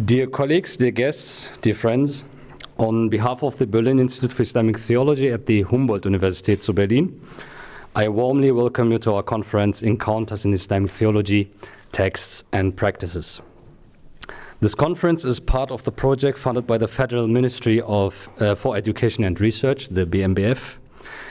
Dear colleagues, dear guests, dear friends, on behalf of the Berlin Institute for Islamic Theology at the Humboldt-Universität zu Berlin, I warmly welcome you to our conference, Encounters in Islamic Theology, Texts and Practices. This conference is part of the project funded by the Federal Ministry for Education and Research, the BMBF,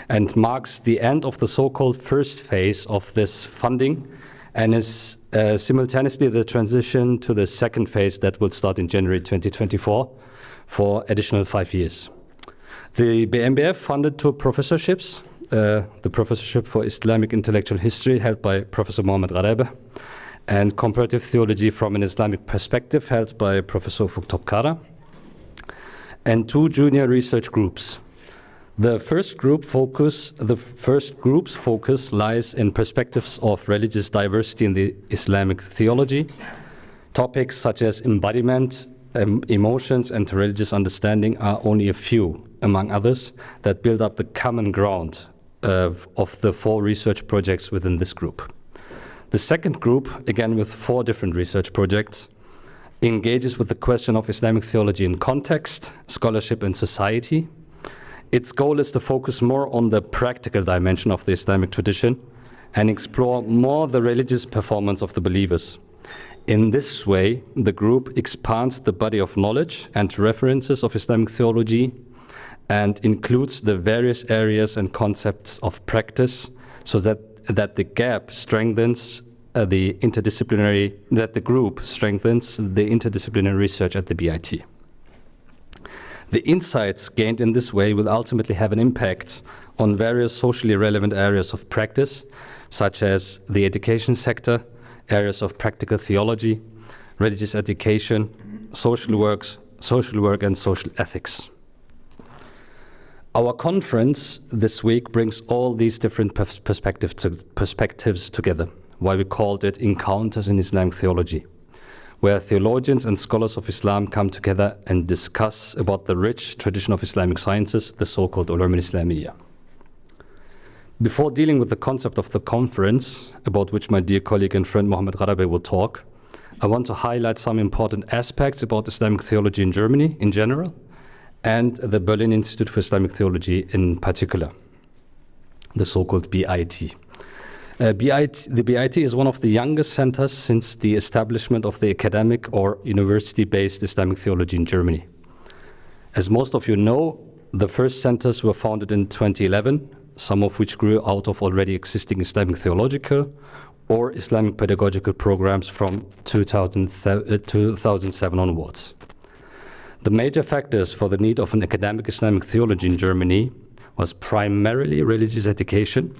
and marks the end of the so-called first phase of this funding and is simultaneously the transition to the second phase that will start in January 2024 for additional 5 years. The BMBF funded 2 professorships, the Professorship for Islamic Intellectual History held by Professor Mohammad Gharaibeh, and Comparative Theology from an Islamic Perspective held by Professor Topkara, and 2 junior research groups. The first group's focus lies in perspectives of religious diversity in the Islamic theology. Topics such as embodiment, emotions, and religious understanding are only a few, among others, that build up the common ground of the 4 research projects within this group. The second group, again with 4 different research projects, engages with the question of Islamic theology in context, scholarship, and society. Its goal is to focus more on the practical dimension of the Islamic tradition and explore more the religious performance of the believers. In this way, the group expands the body of knowledge and references of Islamic theology and includes the various areas and concepts of practice so that the group strengthens the interdisciplinary research at the BIT. The insights gained in this way will ultimately have an impact on various socially relevant areas of practice, such as the education sector, areas of practical theology, religious education, social work, and social ethics. Our conference this week brings all these different perspectives together, why we called it Encounters in Islamic Theology, where theologians and scholars of Islam come together and discuss about the rich tradition of Islamic sciences, the so-called Ulum al-Islamiyya. Before dealing with the concept of the conference, about which my dear colleague and friend Mohammad Gharaibeh will talk, I want to highlight some important aspects about Islamic theology in Germany in general, and the Berlin Institute for Islamic Theology in particular, the so-called BIT. The BIT is one of the youngest centers since the establishment of the academic or university-based Islamic theology in Germany. As most of you know, the first centers were founded in 2011, some of which grew out of already existing Islamic theological or Islamic pedagogical programs from 2007 onwards. The major factors for the need of an academic Islamic theology in Germany was primarily religious education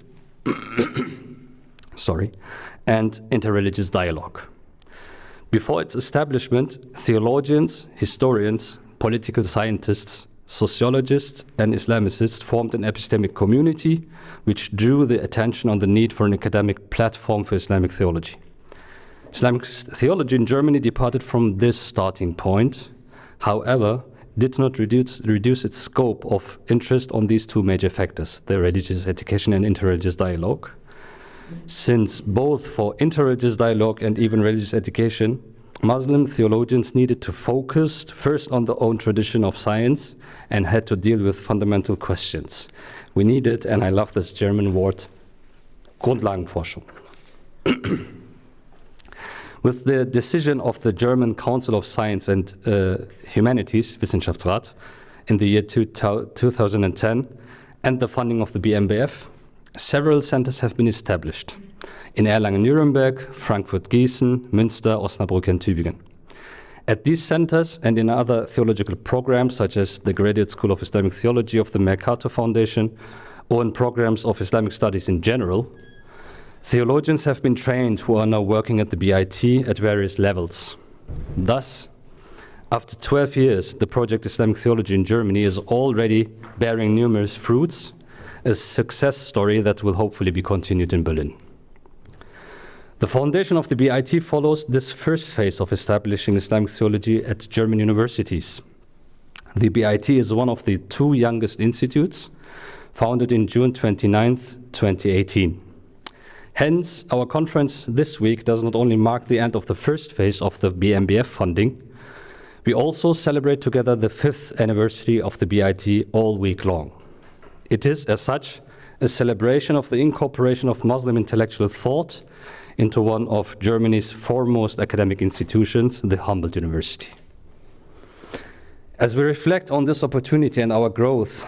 and interreligious dialogue. Before its establishment, theologians, historians, political scientists, sociologists, and Islamicists formed an epistemic community which drew the attention on the need for an academic platform for Islamic theology. Islamic theology in Germany departed from this starting point, however, did not reduce its scope of interest on these 2 major factors, the religious education and interreligious dialogue, since both for interreligious dialogue and even religious education, Muslim theologians needed to focus first on their own tradition of science and had to deal with fundamental questions. We needed, and I love this German word, Grundlagenforschung. With the decision of the German Council of Science and Humanities, Wissenschaftsrat, in the year 2010, and the funding of the BMBF, several centers have been established in Erlangen-Nuremberg, Frankfurt-Gießen, Münster, Osnabrück, and Tübingen. At these centers and in other theological programs, such as the Graduate School of Islamic Theology of the Mercator Foundation, or in programs of Islamic studies in general, theologians have been trained who are now working at the BIT at various levels. Thus, after 12 years, the project Islamic Theology in Germany is already bearing numerous fruits, a success story that will hopefully be continued in Berlin. The foundation of the BIT follows this first phase of establishing Islamic theology at German universities. The BIT is one of the 2 youngest institutes, founded in June 29, 2018. Hence, our conference this week does not only mark the end of the first phase of the BMBF funding, We also celebrate together the 5th anniversary of the BIT all week long. It is, as such, a celebration of the incorporation of Muslim intellectual thought into one of Germany's foremost academic institutions, the Humboldt University. As we reflect on this opportunity and our growth,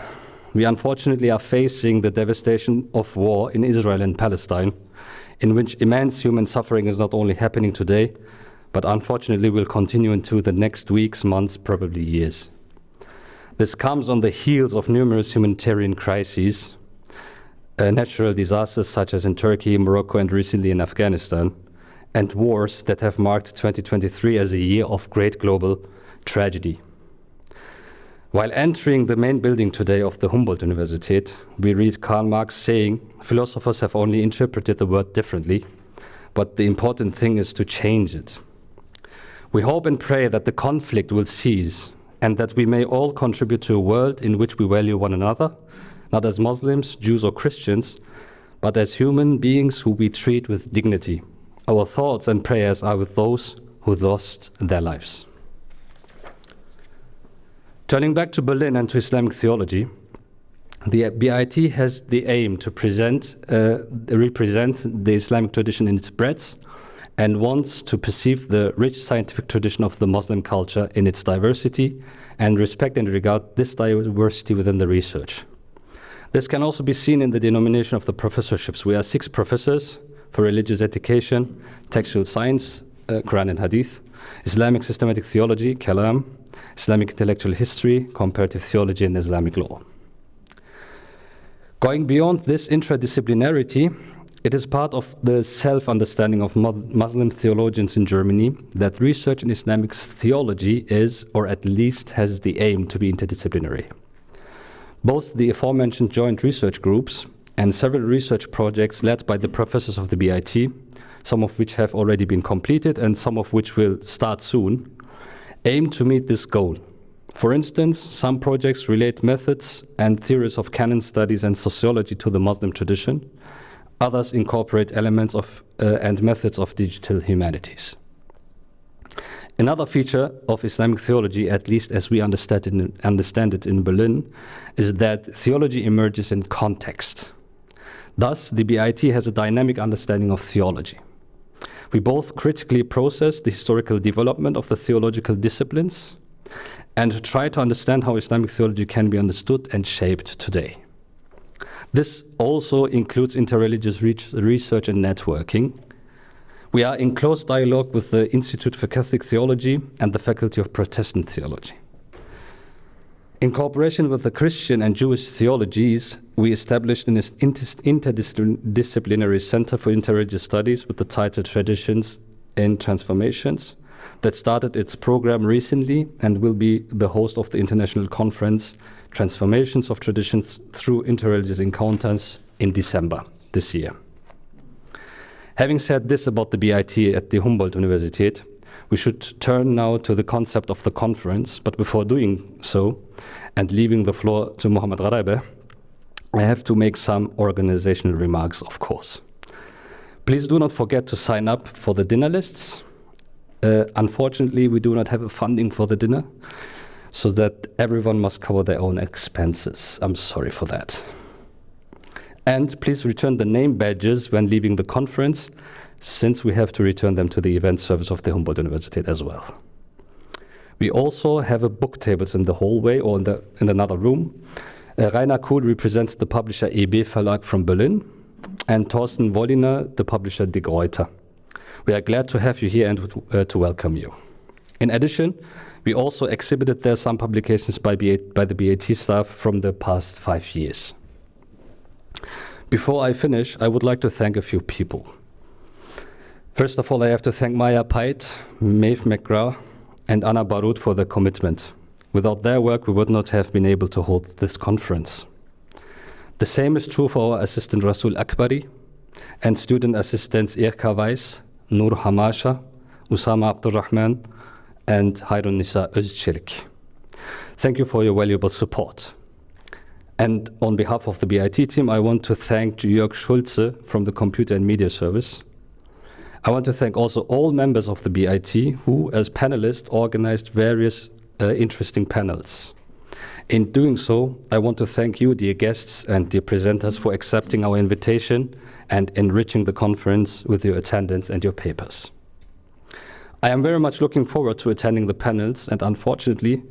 we unfortunately are facing the devastation of war in Israel and Palestine, in which immense human suffering is not only happening today, but unfortunately will continue into the next weeks, months, probably years. This comes on the heels of numerous humanitarian crises, natural disasters such as in Turkey, Morocco, and recently in Afghanistan, and wars that have marked 2023 as a year of great global tragedy. While entering the main building today of the Humboldt Universität, we read Karl Marx saying, "Philosophers have only interpreted the word differently, but the important thing is to change it." We hope and pray that the conflict will cease and that we may all contribute to a world in which we value one another, not as Muslims, Jews, or Christians, but as human beings who we treat with dignity. Our thoughts and prayers are with those who lost their lives. Turning back to Berlin and to Islamic theology, the BIT has the aim to represent the Islamic tradition in its breadth and wants to perceive the rich scientific tradition of the Muslim culture in its diversity and respect and regard this diversity within the research. This can also be seen in the denomination of the professorships. We are 6 professors for religious education, textual science, Quran and Hadith, Islamic systematic theology, Kalam, Islamic intellectual history, comparative theology, and Islamic law. Going beyond this interdisciplinarity, it is part of the self-understanding of Muslim theologians in Germany that research in Islamic theology is, or at least has the aim to be interdisciplinary. Both the aforementioned joint research groups and several research projects led by the professors of the BIT, some of which have already been completed and some of which will start soon, aim to meet this goal. For instance, some projects relate methods and theories of canon studies and sociology to the Muslim tradition. Others incorporate elements of and methods of digital humanities. Another feature of Islamic theology, at least as we understand it in Berlin, is that theology emerges in context. Thus, the BIT has a dynamic understanding of theology. We both critically process the historical development of the theological disciplines and try to understand how Islamic theology can be understood and shaped today. This also includes interreligious research and networking. We are in close dialogue with the Institute for Catholic Theology and the Faculty of Protestant Theology. In cooperation with the Christian and Jewish theologies, we established an interdisciplinary Center for Interreligious Studies with the title Traditions in Transformations that started its program recently and will be the host of the international conference Transformations of Traditions Through Interreligious Encounters in December this year. Having said this about the BIT at the Humboldt Universität, we should turn now to the concept of the conference, but before doing so, and leaving the floor to Mohammad Gharaibeh, I have to make some organizational remarks, of course. Please do not forget to sign up for the dinner lists. Unfortunately, we do not have a funding for the dinner, so that everyone must cover their own expenses. I'm sorry for that. And please return the name badges when leaving the conference, since we have to return them to the event service of the Humboldt Universität as well. We also have a book tables in the hallway or in another room. Rainer Kuhl represents the publisher EB Verlag from Berlin, and Thorsten Wolliner, the publisher De Gruyter. We are glad to have you here and to welcome you. In addition, we also exhibited there some publications by the BAT staff from the past 5 years. Before I finish, I would like to thank a few people. First of all, I have to thank Maya Pait, Maeve McGrath, and Anna Barut for their commitment. Without their work, we would not have been able to hold this conference. The same is true for our assistant Rasul Akbari and student assistants Irka Weiss, Nur Hamasha, Usama Abdurrahman, and Hayrun Nisa Özçelik. Thank you for your valuable support. And on behalf of the BIT team, I want to thank Jörg Schulze from the Computer and Media Service, I want to thank also all members of the BIT who, as panelists, organized various interesting panels. In doing so, I want to thank you, dear guests and dear presenters, for accepting our invitation and enriching the conference with your attendance and your papers. I am very much looking forward to attending the panels, and unfortunately,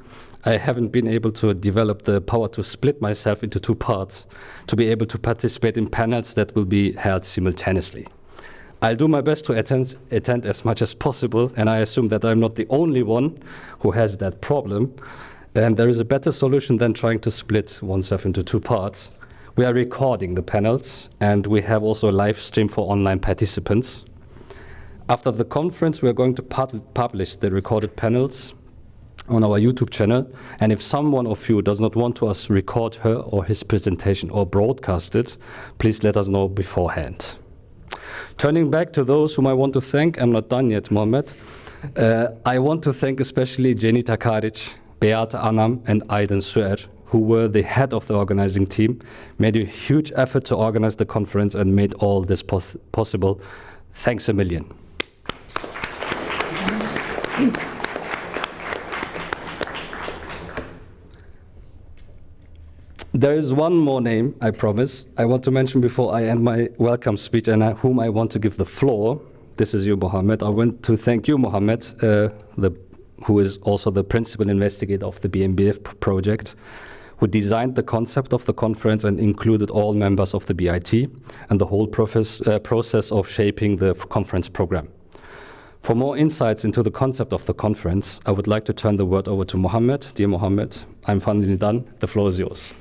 I haven't been able to develop the power to split myself into two parts to be able to participate in panels that will be held simultaneously. I'll do my best to attend as much as possible, and I assume that I'm not the only one who has that problem. And there is a better solution than trying to split oneself into two parts. We are recording the panels, and we have also a live stream for online participants. After the conference, we are going to publish the recorded panels on our YouTube channel. And if someone of you does not want us record her or his presentation or broadcast it, please let us know beforehand. Turning back to those whom I want to thank, I'm not done yet, Mohammad. I want to thank especially Cenita Karic, Beate Anam, and Aydın Suer, who were the head of the organizing team, made a huge effort to organize the conference and made all this possible. Thanks a million. There is one more name, I promise, I want to mention before I end my welcome speech, and whom I want to give the floor. This is you, Mohammad. I want to thank you, Mohammad, who is also the principal investigator of the BMBF project, who designed the concept of the conference and included all members of the BIT and the whole process of shaping the conference program. For more insights into the concept of the conference, I would like to turn the word over to Mohammad. Dear Mohammad, I'm finally done. The floor is yours.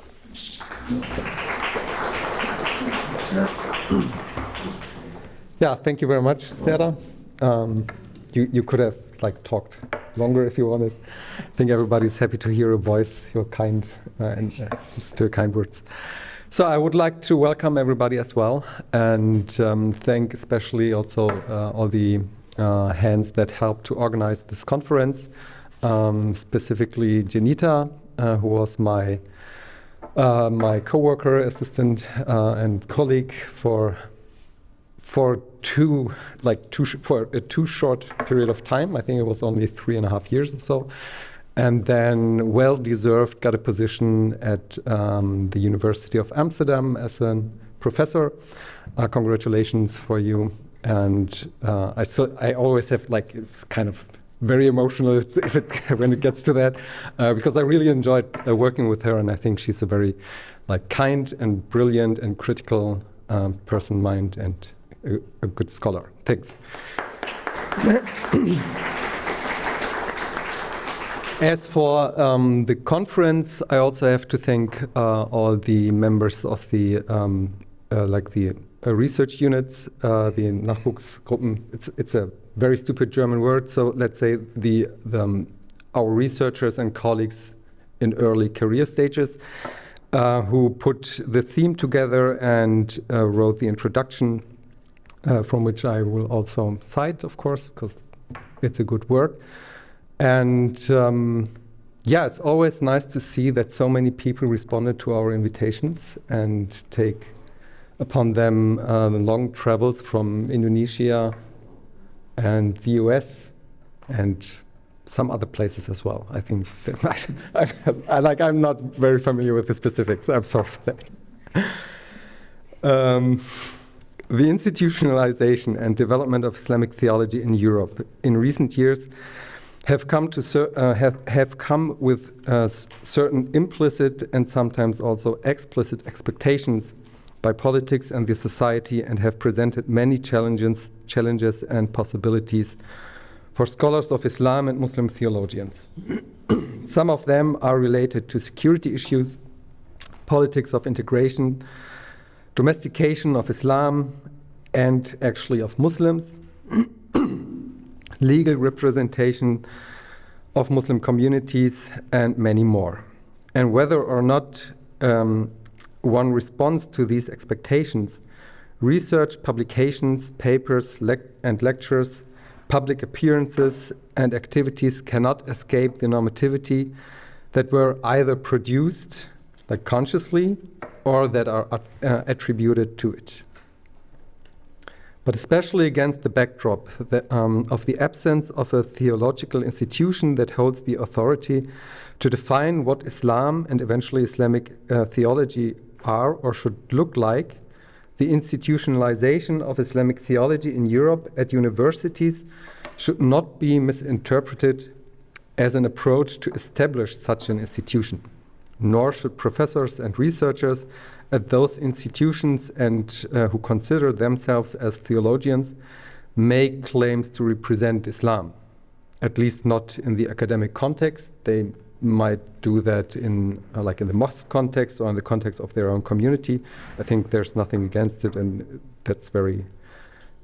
Yeah, thank you very much, Serdar. You could have talked longer if you wanted. I think everybody's happy to hear your voice, your kind and still kind words. So I would like to welcome everybody as well, and thank especially also all the hands that helped to organize this conference, specifically Cenita, who was my co-worker, assistant, and colleague for a too short period of time. I think it was only 3.5 years or so, and then well-deserved got a position at the University of Amsterdam as a professor. Congratulations for you. And I always have it's kind of very emotional when it gets to that, because I really enjoyed working with her, and I think she's a very kind and brilliant and critical person, mind, and a good scholar. Thanks. As for the conference, I also have to thank all the members of the research units, the Nachwuchsgruppen. It's a very stupid German word, so let's say our researchers and colleagues in early career stages who put the theme together and wrote the introduction, from which I will also cite, of course, because it's a good work. And yeah, it's always nice to see that so many people responded to our invitations and take upon them the long travels from Indonesia and the US and some other places as well. I think I'm not very familiar with the specifics. I'm sorry for that. The institutionalization and development of Islamic theology in Europe in recent years have come with certain implicit and sometimes also explicit expectations by politics and the society, and have presented many challenges and possibilities for scholars of Islam and Muslim theologians. Some of them are related to security issues, politics of integration, domestication of Islam and actually of Muslims, legal representation of Muslim communities, and many more. And whether or not one responds to these expectations, research, publications, papers, and lectures, public appearances, and activities cannot escape the normativity that were either produced consciously or that are attributed to it. but especially against the backdrop of the absence of a theological institution that holds the authority to define what Islam and eventually Islamic theology are or should look like. The institutionalization of Islamic theology in Europe at universities should not be misinterpreted as an approach to establish such an institution, nor should professors and researchers at those institutions and who consider themselves as theologians make claims to represent Islam, at least not in the academic context. They might do that in like in the mosque context or in the context of their own community. I think there's nothing against it, and that's very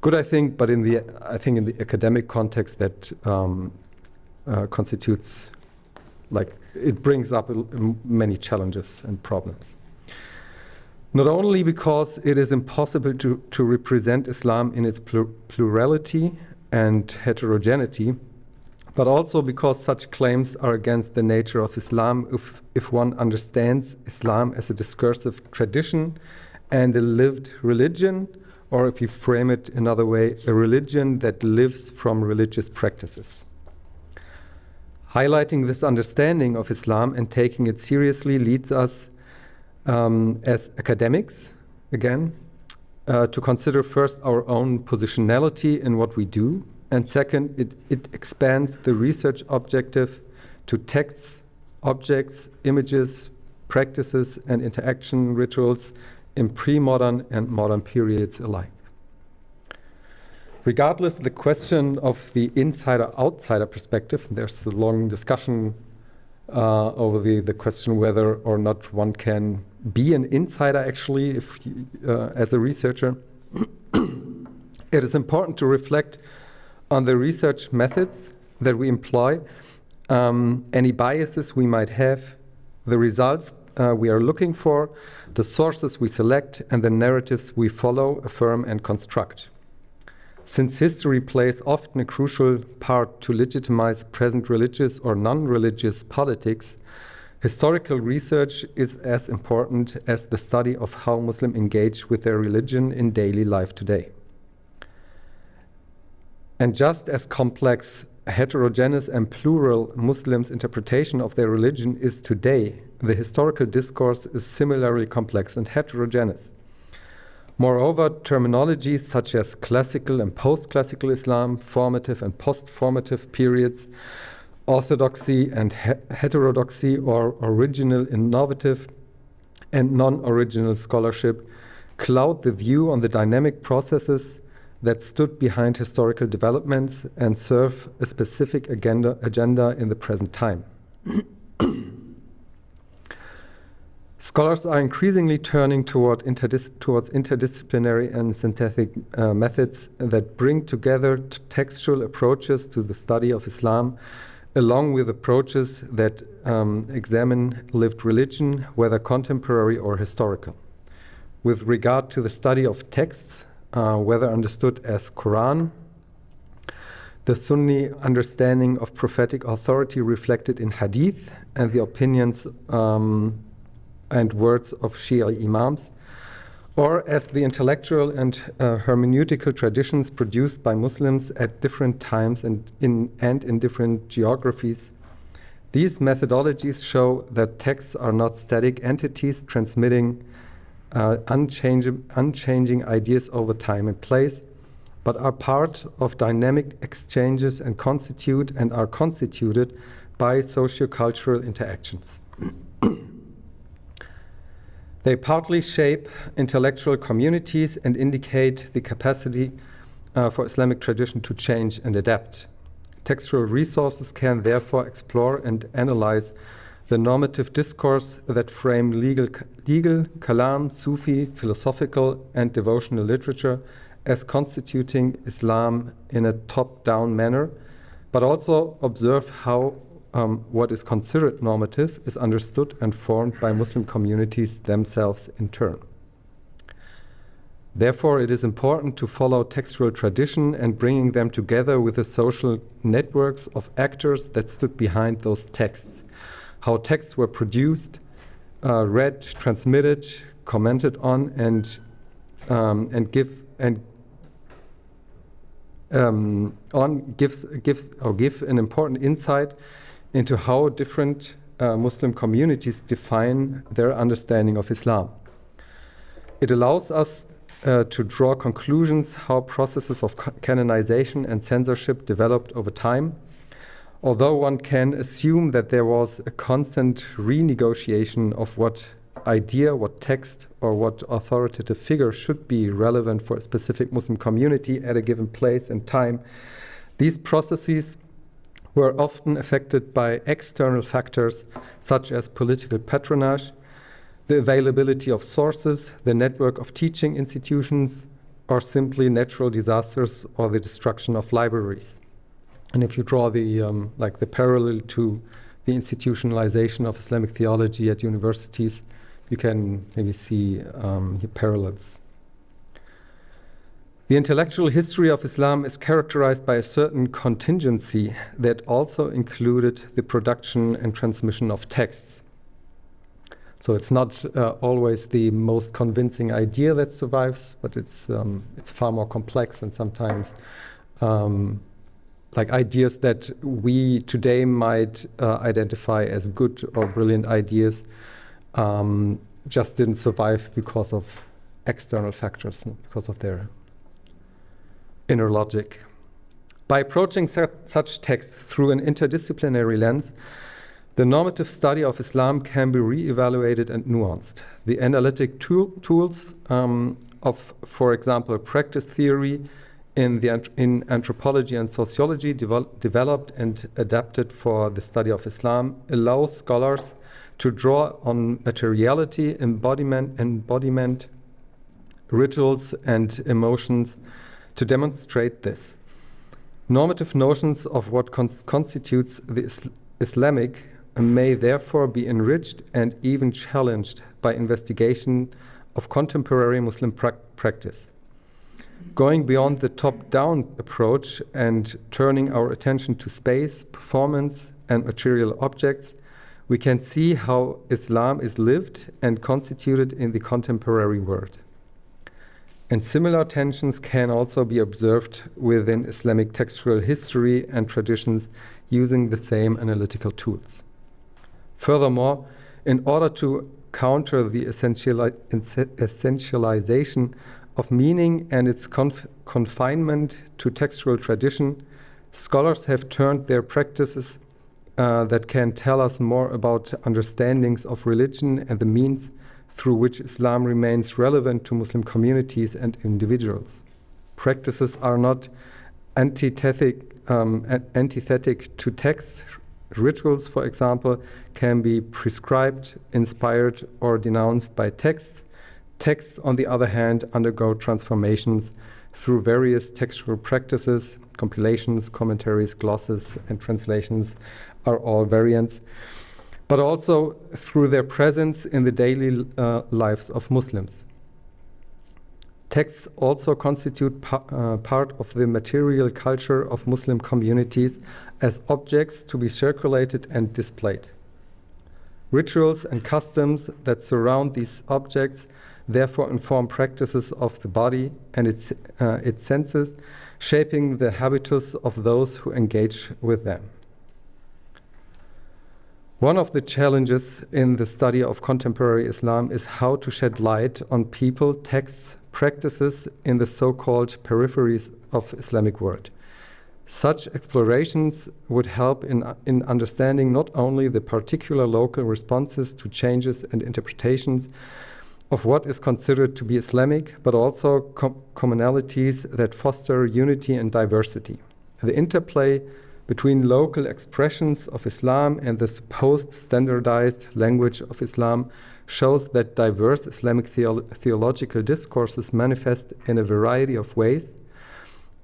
good, I think. But in the academic context, that constitutes, like, it brings up many challenges and problems. Not only because it is impossible to represent Islam in its plurality and heterogeneity, but also because such claims are against the nature of Islam if one understands Islam as a discursive tradition and a lived religion, or if you frame it another way, a religion that lives from religious practices. Highlighting this understanding of Islam and taking it seriously leads us, as academics, again, to consider first our own positionality in what we do, and second, it expands the research objective to texts, objects, images, practices, and interaction rituals in pre-modern and modern periods alike. Regardless of the question of the insider-outsider perspective, there's a long discussion over the question whether or not one can be an insider actually as a researcher. It is important to reflect on the research methods that we employ, any biases we might have, the results we are looking for, the sources we select, and the narratives we follow, affirm, and construct. Since history plays often a crucial part to legitimize present religious or non-religious politics, historical research is as important as the study of how Muslims engage with their religion in daily life today. And just as complex, heterogeneous, and plural Muslims' interpretation of their religion is today, the historical discourse is similarly complex and heterogeneous. Moreover, terminologies such as classical and post-classical Islam, formative and post-formative periods, orthodoxy and heterodoxy, or original, innovative, and non-original scholarship cloud the view on the dynamic processes that stood behind historical developments and serve a specific agenda in the present time. Scholars are increasingly turning towards interdisciplinary and synthetic methods that bring together textual approaches to the study of Islam, along with approaches that examine lived religion, whether contemporary or historical. With regard to the study of texts, whether understood as Quran, the Sunni understanding of prophetic authority reflected in Hadith, and the opinions and words of Shia Imams, or as the intellectual and hermeneutical traditions produced by Muslims at different times and in different geographies. These methodologies show that texts are not static entities transmitting unchanging ideas over time and place, but are part of dynamic exchanges and are constituted by sociocultural interactions. They partly shape intellectual communities and indicate the capacity for Islamic tradition to change and adapt. Textual resources can therefore explore and analyze the normative discourse that frame legal kalam, Sufi, philosophical, and devotional literature as constituting Islam in a top-down manner, but also observe how what is considered normative is understood and formed by Muslim communities themselves in turn. Therefore, it is important to follow textual tradition and bringing them together with the social networks of actors that stood behind those texts, how texts were produced, read, transmitted, commented on, and give an important insight into how different Muslim communities define their understanding of Islam. It allows us to draw conclusions how processes of canonization and censorship developed over time. Although one can assume that there was a constant renegotiation of what idea, what text, or what authoritative figure should be relevant for a specific Muslim community at a given place and time, these processes were often affected by external factors such as political patronage, the availability of sources, the network of teaching institutions, or simply natural disasters or the destruction of libraries. And if you draw the parallel to the institutionalization of Islamic theology at universities, you can maybe see parallels. The intellectual history of Islam is characterized by a certain contingency that also included the production and transmission of texts. So it's not always the most convincing idea that survives, but it's far more complex, and sometimes like ideas that we today might identify as good or brilliant ideas just didn't survive because of external factors, because of their inner logic. By approaching such texts through an interdisciplinary lens, the normative study of Islam can be re-evaluated and nuanced. The analytic tools of, for example, practice theory in anthropology and sociology developed and adapted for the study of Islam allow scholars to draw on materiality, embodiment, rituals, and emotions to demonstrate this. Normative notions of what constitutes the Islamic may therefore be enriched and even challenged by investigation of contemporary Muslim practice. Going beyond the top-down approach and turning our attention to space, performance, and material objects, we can see how Islam is lived and constituted in the contemporary world. And similar tensions can also be observed within Islamic textual history and traditions using the same analytical tools. Furthermore, in order to counter the essentialization of meaning and its confinement to textual tradition, scholars have turned their practices that can tell us more about understandings of religion and the means through which Islam remains relevant to Muslim communities and individuals. Practices are not antithetic to texts. Rituals, for example, can be prescribed, inspired, or denounced by texts. Texts, on the other hand, undergo transformations through various textual practices. Compilations, commentaries, glosses, and translations are all variants, but also through their presence in the daily lives of Muslims. Texts also constitute part of the material culture of Muslim communities as objects to be circulated and displayed. Rituals and customs that surround these objects therefore inform practices of the body and its senses, shaping the habitus of those who engage with them. One of the challenges in the study of contemporary Islam is how to shed light on people, texts, practices in the so-called peripheries of Islamic world. Such explorations would help in understanding not only the particular local responses to changes and interpretations of what is considered to be Islamic, but also commonalities that foster unity and diversity. The interplay between local expressions of Islam and the supposed standardized language of Islam shows that diverse Islamic theological discourses manifest in a variety of ways,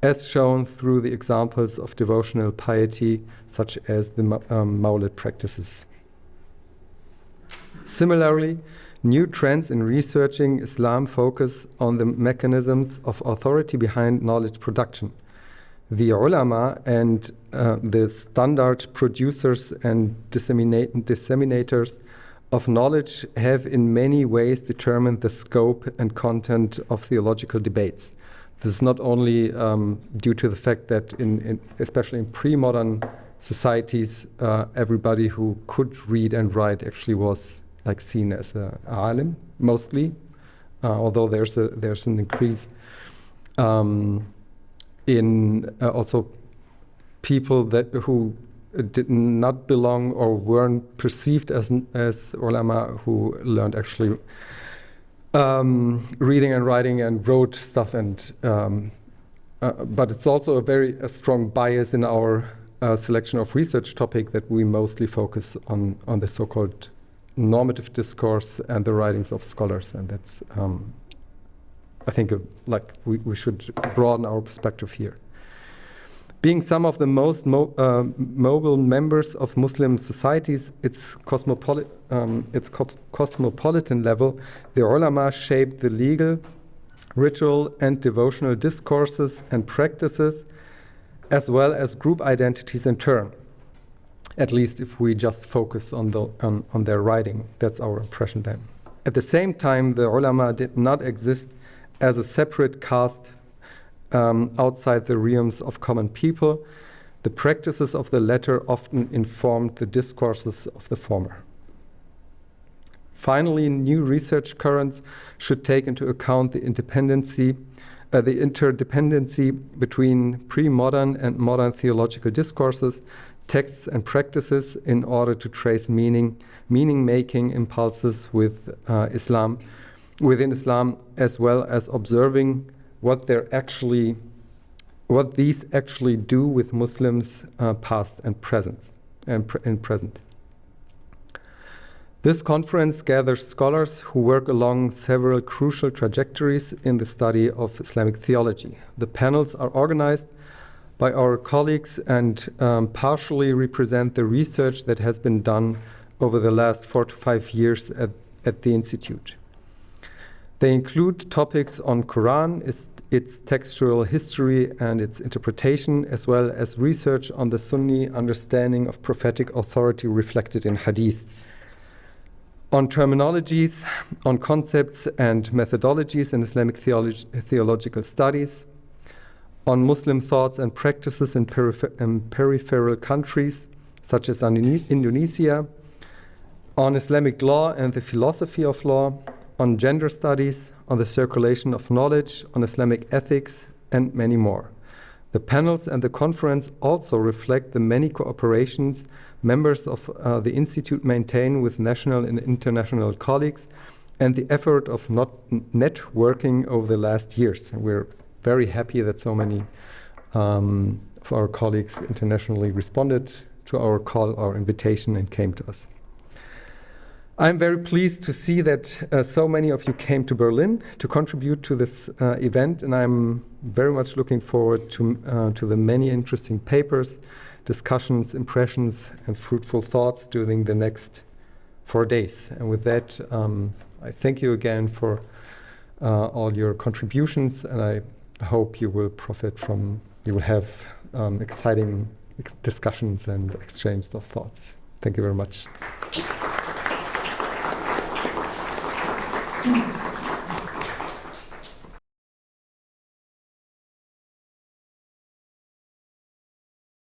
as shown through the examples of devotional piety, such as the Mawlid practices. Similarly, new trends in researching Islam focus on the mechanisms of authority behind knowledge production. The ulama and the standard producers and disseminators of knowledge have in many ways determined the scope and content of theological debates. This is not only due to the fact that especially in pre-modern societies, everybody who could read and write actually was like seen as a alim mostly, although there's an increase in also people who did not belong or weren't perceived as ulama, who learned actually reading and writing and wrote stuff, and but it's also a strong bias in our selection of research topic that we mostly focus on the so-called normative discourse and the writings of scholars, and that's I think like we should broaden our perspective here. Being some of the most mobile members of Muslim societies, its cosmopolitan level, the ulama shaped the legal, ritual, and devotional discourses and practices, as well as group identities in turn. At least if we just focus on their writing, that's our impression then. At the same time, the ulama did not exist as a separate caste outside the realms of common people. The practices of the latter often informed the discourses of the former. Finally, new research currents should take into account the interdependency between pre-modern and modern theological discourses, texts, and practices in order to trace meaning-making impulses within Islam, as well as observing what these actually do with Muslims past and present. This conference gathers scholars who work along several crucial trajectories in the study of Islamic theology. The panels are organized by our colleagues and partially represent the research that has been done over the last 4 to 5 years at the Institute. They include topics on Quran, its textual history and its interpretation, as well as research on the Sunni understanding of prophetic authority reflected in Hadith, on terminologies, on concepts and methodologies in Islamic theological studies, on Muslim thoughts and practices in peripheral countries, such as Indonesia, on Islamic law and the philosophy of law, on gender studies, on the circulation of knowledge, on Islamic ethics, and many more. The panels and the conference also reflect the many cooperations members of the Institute maintain with national and international colleagues, and the effort of networking over the last years. And we're very happy that so many of our colleagues internationally responded to our call, our invitation, and came to us. I'm very pleased to see that so many of you came to Berlin to contribute to this event, and I'm very much looking forward to the many interesting papers, discussions, impressions, and fruitful thoughts during the next 4 days. And with that, I thank you again for all your contributions, and I hope you will you will have exciting discussions and exchanges of thoughts. Thank you very much.